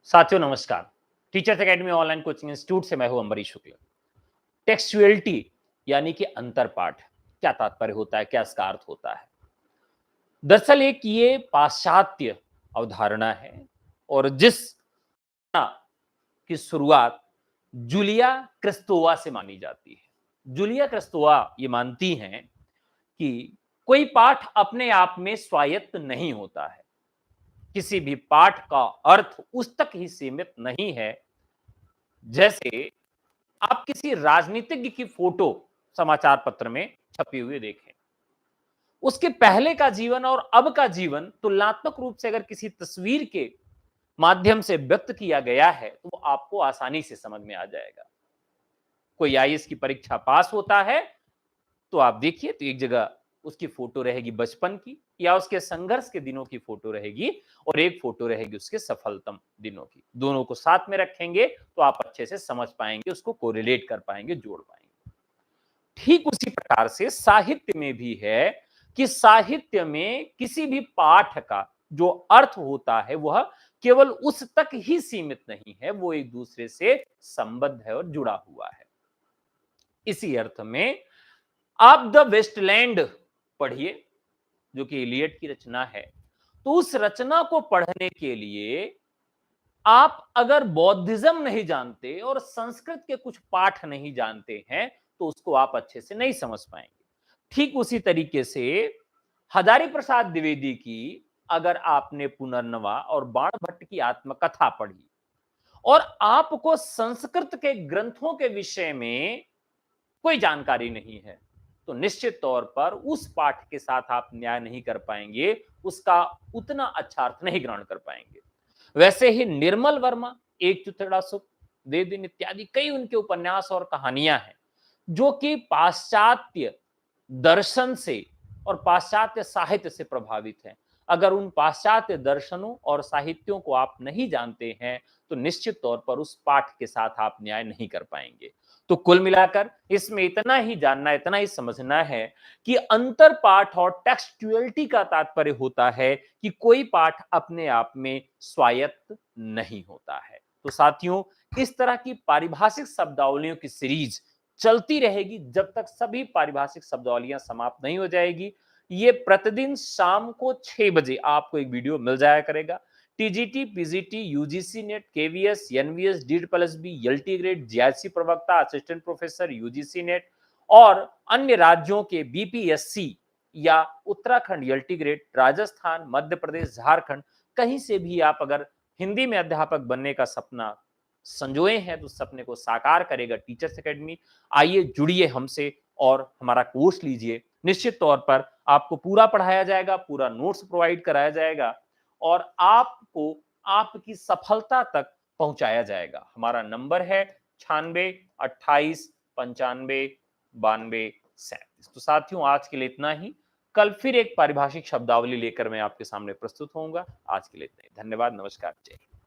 साथियों नमस्कार। Teachers academy online coaching institute से मैं हूं अम्बरीश शुक्ल। टेक्सचुअलिटी यानी कि अंतर पाठ क्या तात्पर्य होता है, क्या इसका अर्थ होता है? दरअसल एक ये पाश्चात्य अवधारणा है और जिस की शुरुआत जूलिया क्रिस्तोवा से मानी जाती है। जूलिया क्रिस्तोवा ये मानती हैं कि कोई पाठ अपने आप में स्वायत्त नहीं होता है। किसी भी पाठ का अर्थ उस तक ही सीमित नहीं है। जैसे आप किसी राजनीतिज्ञ की फोटो समाचार पत्र में छपी हुई देखें, उसके पहले का जीवन और अब का जीवन तुलनात्मक रूप से अगर किसी तस्वीर के माध्यम से व्यक्त किया गया है तो वो आपको आसानी से समझ में आ जाएगा। कोई आईएएस की परीक्षा पास होता है तो आप देखिए तो एक जगह उसकी फोटो रहेगी बचपन की या उसके संघर्ष के दिनों की फोटो रहेगी और एक फोटो रहेगी उसके सफलतम दिनों की। दोनों को साथ में रखेंगे तो आप अच्छे से समझ पाएंगे, उसको कोरिलेट कर पाएंगे, जोड़ पाएंगे। ठीक उसी प्रकार से साहित्य में भी है कि साहित्य में किसी भी पाठ का जो अर्थ होता है वह केवल उस तक ही सीमित नहीं है, वो एक दूसरे से संबद्ध है और जुड़ा हुआ है। इसी अर्थ में आप द वेस्टलैंड पढ़िए, जो कि इलियट की रचना है। तो उस रचना को पढ़ने के लिए आप अगर बौद्धिज्म नहीं जानते और संस्कृत के कुछ पाठ नहीं जानते हैं तो उसको आप अच्छे से नहीं समझ पाएंगे। ठीक उसी तरीके से हजारी प्रसाद द्विवेदी की अगर आपने पुनर्नवा और बाण भट्ट की आत्मकथा पढ़ी और आपको संस्कृत के ग्रंथों के विषय में कोई जानकारी नहीं है तो निश्चित तौर पर उस पाठ के साथ आप न्याय नहीं कर पाएंगे, उसका उतना अच्छा अर्थ नहीं ग्रहण कर पाएंगे। वैसे ही निर्मल वर्मा, एक चुथड़ा सुख, दे दिन इत्यादि कई उनके उपन्यास और कहानियां हैं जो कि पाश्चात्य दर्शन से और पाश्चात्य साहित्य से प्रभावित हैं। अगर उन पाश्चात्य दर्शनों और साहित्यों को आप नहीं जानते हैं तो निश्चित तौर पर उस पाठ के साथ आप न्याय नहीं कर पाएंगे। तो कुल मिलाकर इसमें इतना ही जानना, इतना ही समझना है कि अंतर पाठ और टेक्सचुअलिटी का तात्पर्य होता है कि कोई पाठ अपने आप में स्वायत्त नहीं होता है। तो साथियों, इस तरह की पारिभाषिक शब्दावलियों की सीरीज चलती रहेगी जब तक सभी पारिभाषिक शब्दावलियां समाप्त नहीं हो जाएगी। ये प्रतिदिन शाम को 6 बजे आपको एक वीडियो मिल जाया करेगा। TGT, PGT, UGC NET, KVS, NVS, डीड plus B, LT grade, GIC प्रवक्ता, असिस्टेंट प्रोफेसर, यूजीसी नेट और अन्य राज्यों के बीपीएससी या उत्तराखंड एलटी ग्रेड, राजस्थान, मध्य प्रदेश, झारखंड, कहीं से भी आप अगर हिंदी में अध्यापक बनने का सपना संजोए हैं तो सपने को साकार करेगा टीचर्स एकेडमी। आइए जुड़िए हमसे और हमारा कोर्स लीजिए। निश्चित तौर पर आपको पूरा पढ़ाया जाएगा, पूरा नोट्स प्रोवाइड कराया जाएगा और आपको आपकी सफलता तक पहुंचाया जाएगा। हमारा नंबर है 96 28 95 92 37। तो साथियों, आज के लिए इतना ही। कल फिर एक पारिभाषिक शब्दावली लेकर मैं आपके सामने प्रस्तुत होऊंगा। आज के लिए इतना ही। धन्यवाद, नमस्कार, जय हिंद।